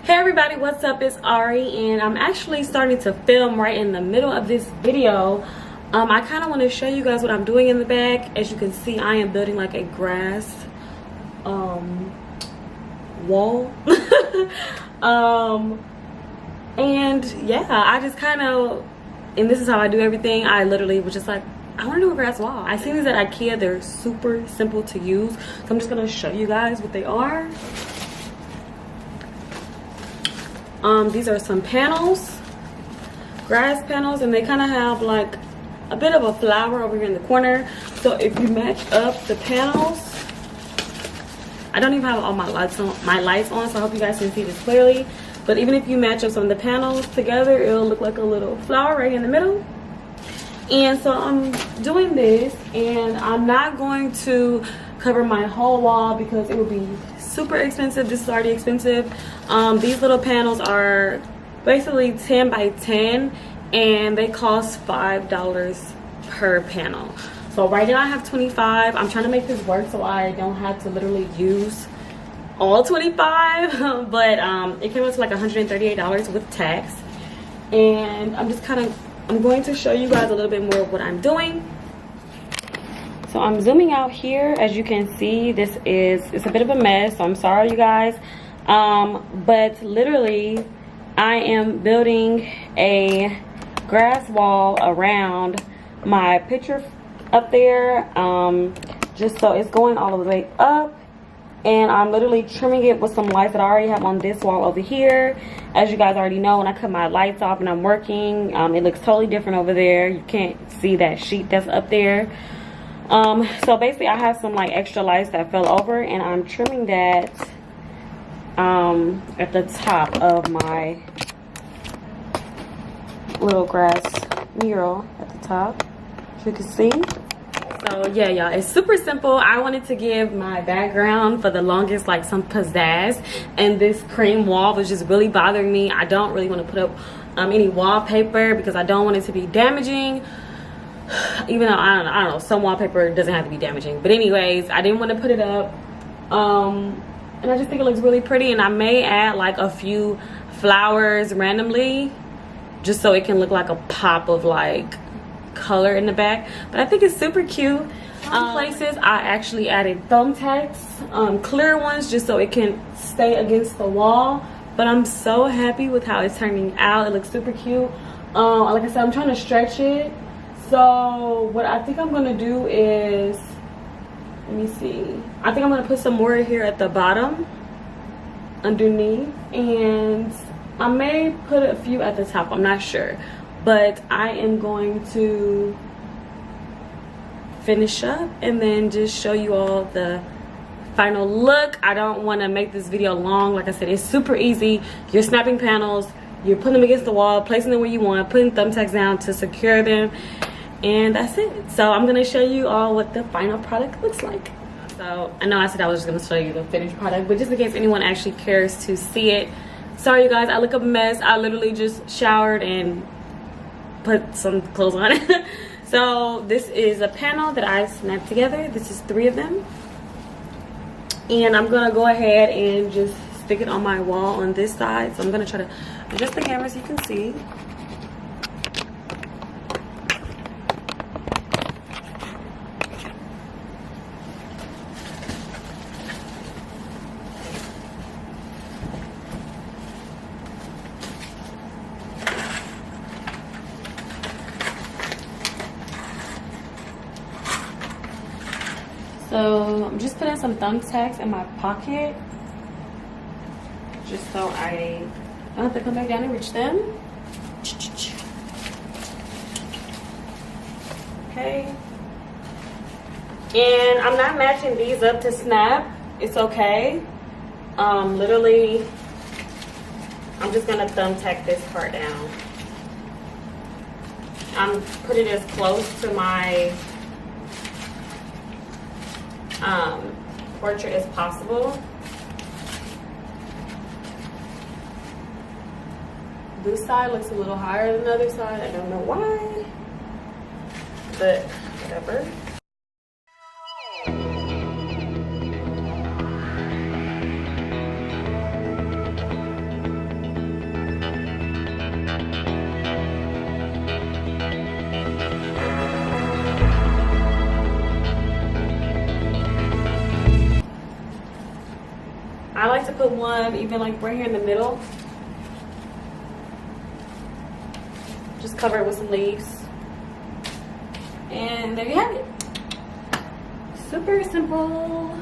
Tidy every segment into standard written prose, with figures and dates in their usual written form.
Hey everybody, what's up? It's Ari, and I'm actually starting to film right in the middle of this video. I kind of want to show you guys what I'm doing in the back. As you can see, I am building like a grass wall. And yeah, I just kind of, and this is how I do everything. I literally was just like, I want to do a grass wall. I seen these at IKEA. They're super simple to use, so I'm just gonna show you guys what they are. These are some panels, grass panels, and they kind of have like a bit of a flower over here in the corner. So if you match up the panels, I don't even have all my lights on, so I hope you guys can see this clearly. But even if you match up some of the panels together, it'll look like a little flower right in the middle. And so I'm doing this, and I'm not going to cover my whole wall because it would be super expensive. This is already expensive. These little panels are basically 10 by 10, and they cost $5 per panel. So right now I have 25. I'm trying to make this work so I don't have to literally use all 25. But it came out to like $138 with tax. And I'm going to show you guys a little bit more of what I'm doing. So I'm zooming out here. As you can see, it's a bit of a mess, so I'm sorry you guys. But literally I am building a grass wall around my picture up there, just so it's going all the way up. And I'm literally trimming it with some lights that I already have on this wall over here. As you guys already know, when I cut my lights off and I'm working, it looks totally different over there. You can't see that sheet that's up there. So basically I have some like extra lights that fell over, and I'm trimming that at the top of my little grass mural at the top, as you can see. So yeah, y'all, it's super simple. I wanted to give my background for the longest like some pizzazz, and this cream wall was just really bothering me. I don't really want to put up any wallpaper because I don't want it to be damaging. Even though I don't know, some wallpaper doesn't have to be damaging, but anyways, I didn't want to put it up, and I just think it looks really pretty. And I may add like a few flowers randomly just so it can look like a pop of like color in the back. But I think it's super cute. Places I actually added thumbtacks, clear ones, just so it can stay against the wall. But I'm so happy with how it's turning out. It looks super cute. Like I said, I'm trying to stretch it. So what I think I'm gonna do is, let me see, I think I'm gonna put some more here at the bottom underneath, and I may put a few at the top, I'm not sure. But I am going to finish up and then just show you all the final look. I don't want to make this video long. Like I said, it's super easy. You're snapping panels, you're putting them against the wall, placing them where you want, putting thumbtacks down to secure them, and that's it. So I'm going to show you all what the final product looks like. So I know I said I was just going to show you the finished product, but just in case anyone actually cares to see it, sorry you guys, I look a mess. I literally just showered and put some clothes on. So this is a panel that I snapped together. This is 3 of them, and I'm gonna go ahead and just stick it on my wall on this side. So I'm gonna try to adjust the camera so you can see. So I'm just putting some thumbtacks in my pocket, just so I don't have to come back down and reach them. Okay. And I'm not matching these up to snap. It's okay. Literally, I'm just gonna thumbtack this part down. I'm putting it as close to my portrait as possible. This side looks a little higher than the other side. I don't know why, but whatever. put one even like right here in the middle. Just cover it with some leaves. And there you have it. Super simple,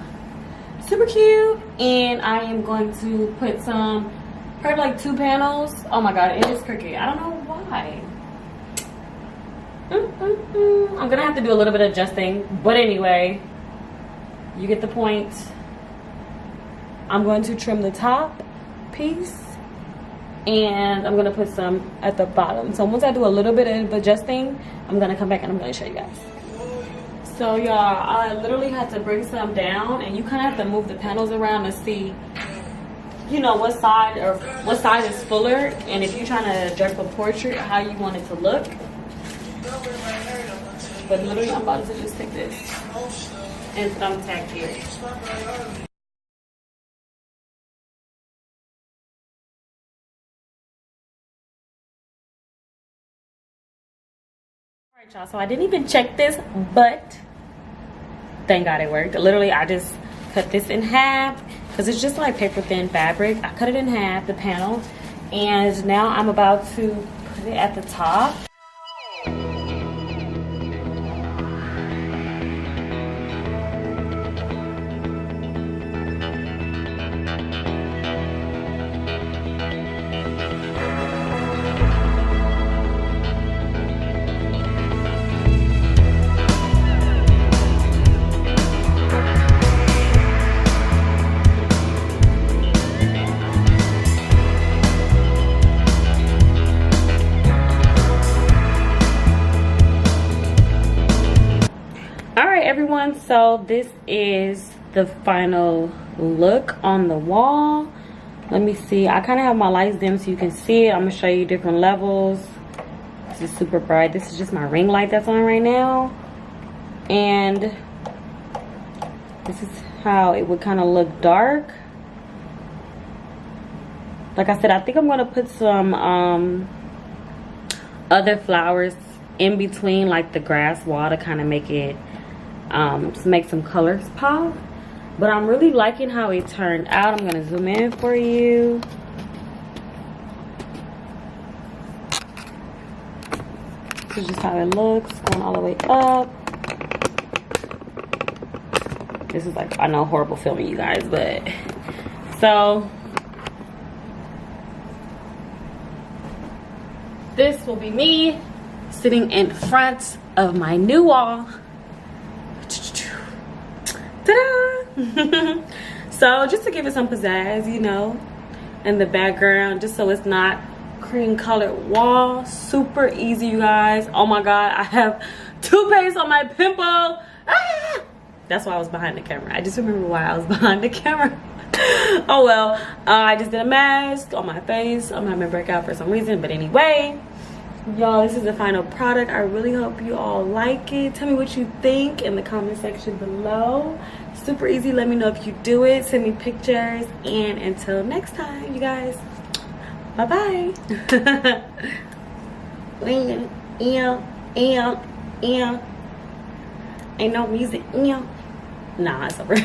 super cute. And I am going to put some, probably like 2 panels. Oh my god, it is crooked. I don't know why. I'm gonna have to do a little bit of adjusting, but anyway, you get the point. I'm going to trim the top piece, and I'm gonna put some at the bottom. So once I do a little bit of adjusting, I'm gonna come back and I'm gonna show you guys. So y'all, I literally had to bring some down, and you kind of have to move the panels around to see, you know, what side is fuller, and if you're trying to drape a portrait, how you want it to look. But literally, I'm about to just take this and thumbtack here. Alright y'all, so I didn't even check this, but thank God it worked. Literally, I just cut this in half because it's just like paper thin fabric. I cut it in half, the panel, and now I'm about to put it at the top. Everyone, so this is the final look on the wall. Let me see, I kind of have my lights dim so you can see it. I'm gonna show you different levels. This is super bright. This is just my ring light that's on right now, and this is how it would kind of look dark. Like I said, I think I'm gonna put some other flowers in between, like the grass wall, to kind of make it just make some colors pop. But I'm really liking how it turned out. I'm gonna zoom in for you. This is just how it looks, going all the way up. This is like, I know, horrible filming, you guys, but so this will be me sitting in front of my new wall. Ta-da! So just to give it some pizzazz, you know, in the background, just so it's not cream colored wall. Super easy, you guys. Oh my god, I have toothpaste on my pimple. Ah! That's why I was behind the camera. I just remember why I was behind the camera. Oh well, I just did a mask on my face. I'm having a breakout for some reason, but anyway, y'all, this is the final product. I really hope you all like it. Tell me what you think in the comment section below. Super easy. Let me know if you do it. Send me pictures, and until next time, you guys, bye bye. Ain't no music. Nah, it's over.